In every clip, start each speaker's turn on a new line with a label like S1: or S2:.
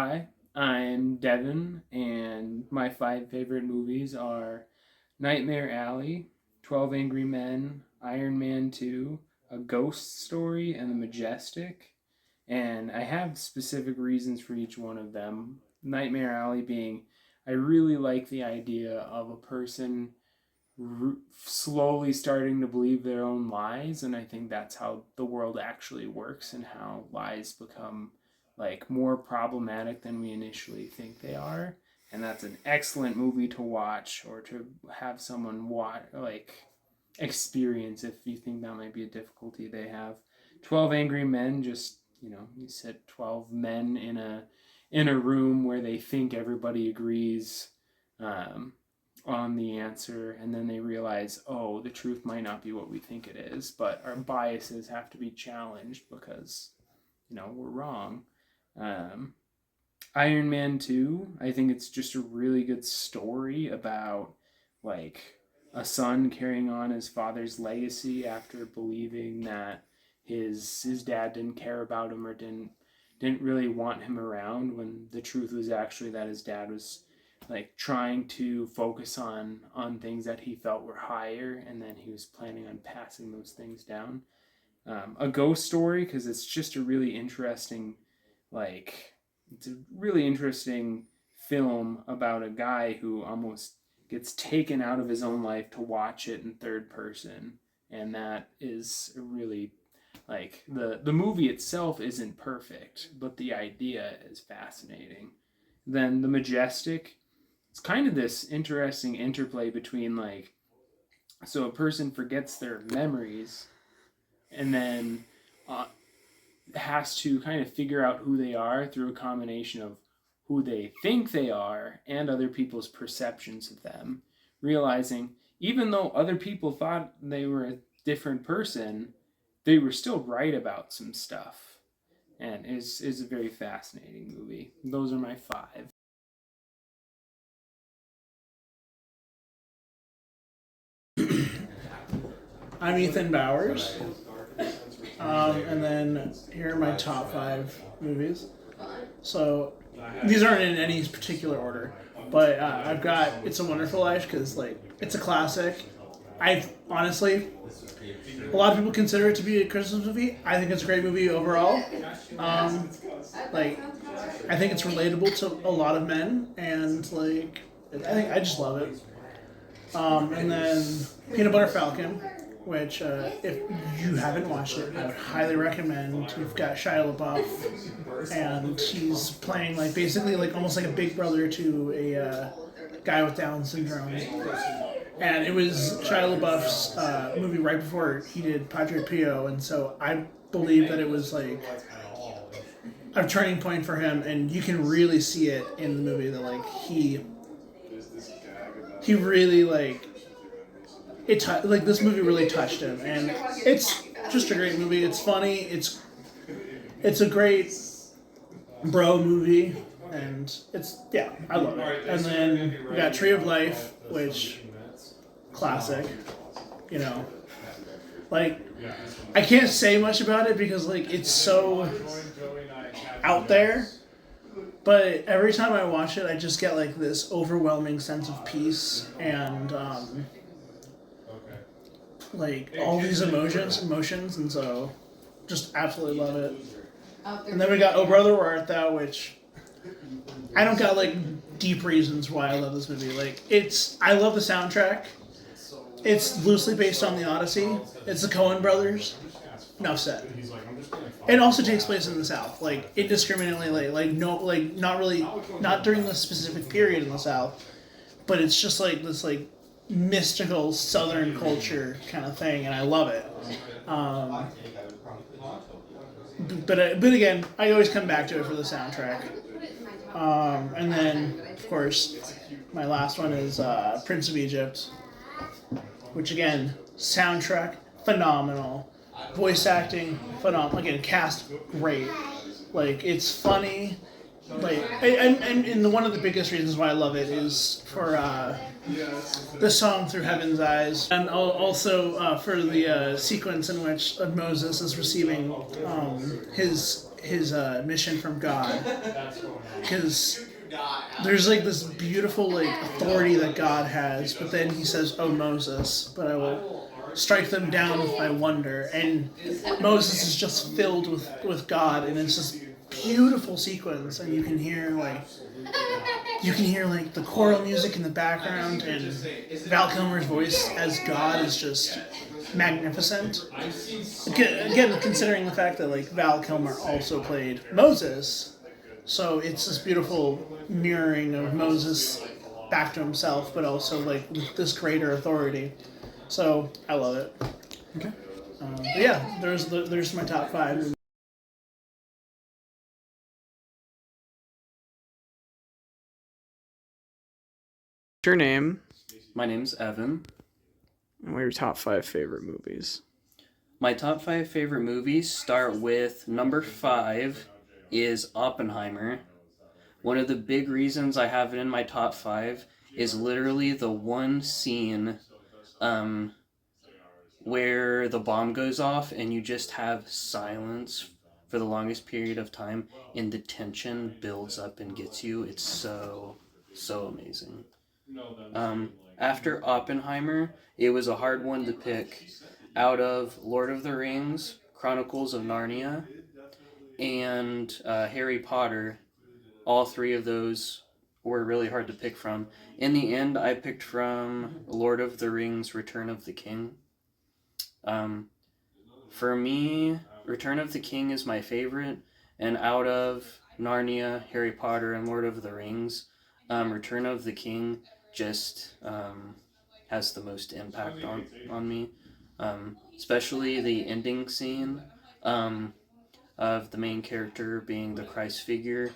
S1: Hi, I'm Devin, and my five favorite movies are Nightmare Alley, 12 Angry Men, Iron Man 2, A Ghost Story, and The Majestic. And I have specific reasons for each one of them. Nightmare Alley being, I really like the idea of a person slowly starting to believe their own lies, and I think that's how the world actually works and how lies become like more problematic than we initially think they are. And that's an excellent movie to watch or to have someone watch, like experience, if you think that might be a difficulty they have. 12 Angry Men, just, you said 12 men in a room where they think everybody agrees um, on the answer, and then they realize, oh, the truth might not be what we think it is, but our biases have to be challenged because we're wrong. um, Iron Man 2, I think it's just a really good story about like a son carrying on his father's legacy after believing that his dad didn't care about him or didn't really want him around, when the truth was actually that his dad was like trying to focus on things that he felt were higher, and then he was planning on passing those things down. A ghost story, because it's just a really interesting, like it's a really interesting film about a guy who almost gets taken out of his own life to watch it in third person, and that is a really, like, the movie itself isn't perfect, but the idea is fascinating. Then The Majestic, it's kind of this interesting interplay between, like, so a person forgets their memories and then uh, has to kind of figure out who they are through a combination of who they think they are and other people's perceptions of them, realizing even though other people thought they were a different person, they were still right about some stuff. And is a very fascinating movie. Those are my five.
S2: I'm Ethan Bowers, and then here are my top five movies. So these aren't in any particular order, but I've got It's a Wonderful Life because like it's a classic. I've honestly, a lot of people consider it to be a Christmas movie. I think it's a great movie overall. Um, like I think it's relatable to a lot of men, and like I just love it. And then Peanut Butter Falcon, which if you haven't watched it, I would highly recommend. You've got Shia LaBeouf, and he's playing like basically like almost like a big brother to a guy with Down syndrome. And it was Shia LaBeouf's movie right before he did Padre Pio, and so I believe that it was like a turning point for him, and you can really see it in the movie that like he really like like this movie really touched him, and it's just a great movie. It's funny. It's a great bro movie, and it's yeah, I love it. And then we got Tree of Life, which classic. You know, like I can't say much about it because like it's so out there. But every time I watch it, I just get like this overwhelming sense of peace and like all these emotions, and so just absolutely love it. And then we got Oh Brother Where Art Thou, which I don't got like deep reasons why I love this movie. Like I love the soundtrack. It's loosely based on the Odyssey. It's the Coen brothers. Enough said. It also takes place in the South, like indiscriminately, like no, like not really, not during the specific period in the South, but it's just like this like mystical Southern culture kind of thing, and I love it. Um, but again, I always come back to it for the soundtrack. And then of course, my last one is Prince of Egypt, which again, soundtrack phenomenal, voice acting phenomenal. Again, cast great. Like it's funny. Like and one of the biggest reasons why I love it is for the song "Through Heaven's Eyes," and also for the sequence in which Moses is receiving his his mission from God, because there's like this beautiful like authority that God has, but then he says, "Oh Moses, but I will strike them down with my wonder." And Moses is just filled with God, and it's this beautiful sequence, and you can hear like the choral music in the background, and Val Kilmer's voice as God is just magnificent. Again, considering the fact that like Val Kilmer also played Moses, so it's this beautiful mirroring of Moses back to himself, but also like with this greater authority. So I love it.
S3: Okay.
S2: But yeah, there's my top 5.
S3: Your name
S4: My name's Evan.
S3: and what are your top 5 favorite movies?
S4: My top 5 favorite movies start with number 5 is Oppenheimer. One of the big reasons I have it in my top 5 is literally the one scene where the bomb goes off and you just have silence for the longest period of time and the tension builds up and gets you. It's so amazing. After Oppenheimer, it was a hard one to pick out of Lord of the Rings, Chronicles of Narnia, and Harry Potter. All 3 of those were really hard to pick from. In the end, I picked from Lord of the Rings, Return of the King. For me, Return of the King is my favorite, and out of Narnia, Harry Potter, and Lord of the Rings, Return of the King just has the most impact on me, especially the ending scene of the main character being the Christ figure,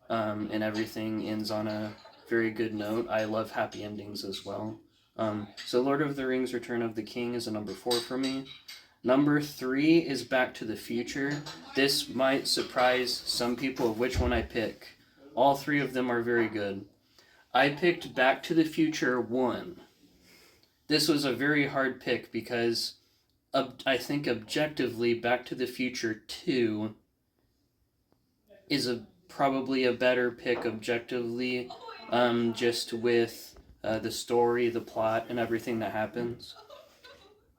S4: and everything ends on a very good note. I love happy endings as well. So Lord of the Rings Return of the King is a number 4 for me. Number 3 is Back to the Future. This might surprise some people of which one I pick. All 3 of them are very good. I picked Back to the Future 1. This was a very hard pick because I think objectively Back to the Future 2 is probably a better pick objectively, just with the story, the plot, and everything that happens.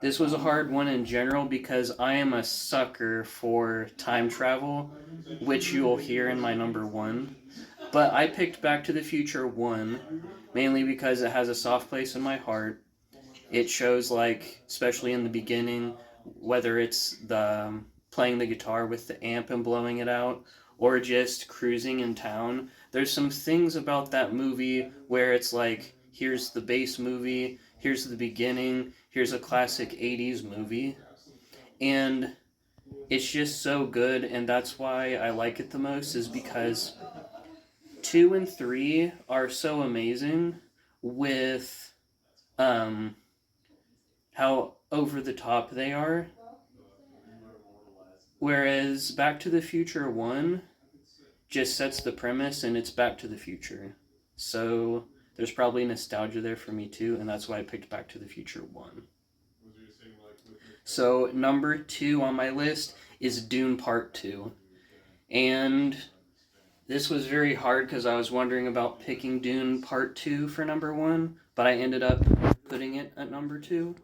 S4: This was a hard one in general because I am a sucker for time travel, which you will hear in my number 1. But I picked Back to the Future 1 mainly because it has a soft place in my heart. It shows, like, especially in the beginning, whether it's the playing the guitar with the amp and blowing it out, or just cruising in town. There's some things about that movie where it's like, here's the base movie, here's the beginning, here's a classic 80s movie. And it's just so good, and that's why I like it the most, is because 2 and 3 are so amazing with how over the top they are. Whereas Back to the Future 1 just sets the premise and it's Back to the Future. So there's probably nostalgia there for me too, and that's why I picked Back to the Future 1. So number 2 on my list is Dune Part 2. And this was very hard because I was wondering about picking Dune Part 2 for number 1, but I ended up putting it at number 2.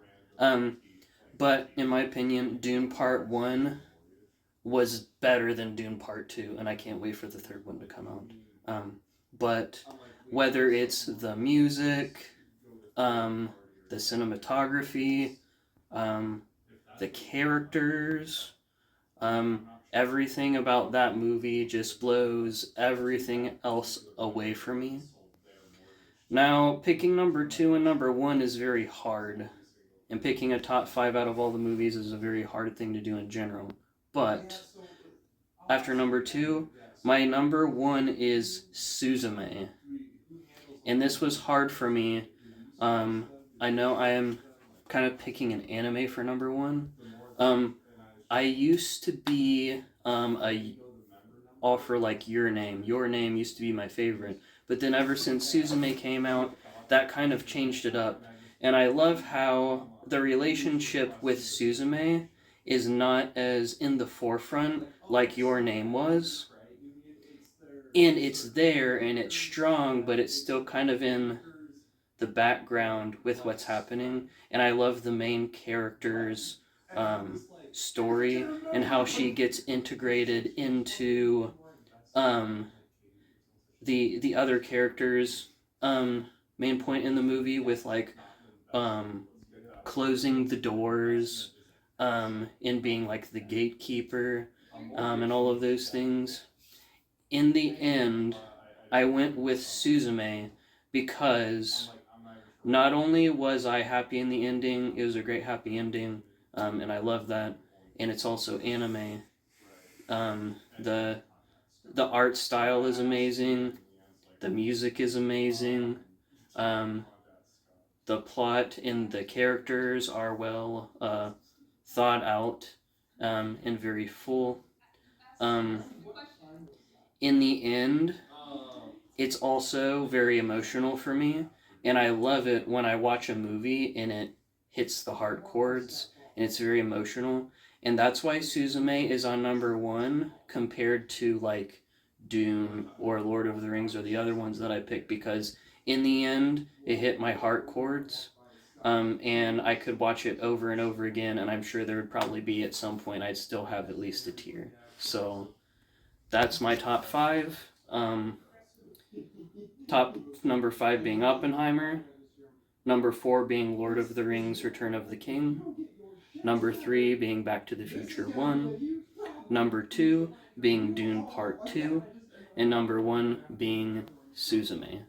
S4: But in my opinion, Dune Part 1 was better than Dune Part 2, and I can't wait for the third one to come out. But whether it's the music, the cinematography, the characters, everything about that movie just blows everything else away from me. Now, picking number 2 and number 1 is very hard, and picking a top 5 out of all the movies is a very hard thing to do in general. But after number 2, my number 1 is Suzume. And this was hard for me. I know I am kind of picking an anime for number 1. I used to be all for like Your Name. Your Name used to be my favorite. But then ever since Suzume came out, that kind of changed it up. And I love how the relationship with Suzume is not as in the forefront like Your Name was. And it's there and it's strong, but it's still kind of in the background with what's happening. And I love the main character's story and how she gets integrated into the other characters' main point in the movie with like closing the doors and being like the gatekeeper and all of those things. In the end, I went with Suzume because not only was I happy in the ending, it was a great happy ending, and I love that, and it's also anime. The art style is amazing, the music is amazing, the plot and the characters are well thought out and very full. In the end, it's also very emotional for me, and I love it when I watch a movie and it hits the heart chords and it's very emotional. And that's why Suzume is on number 1 compared to like Dune or Lord of the Rings or the other ones that I picked, because in the end it hit my heart chords. And I could watch it over and over again, and I'm sure there would probably be at some point I'd still have at least a tear. So that's my top 5. Top number 5 being Oppenheimer, number 4 being Lord of the Rings Return of the King, number 3 being Back to the Future 1, number 2 being Dune Part 2, and number 1 being Suzume.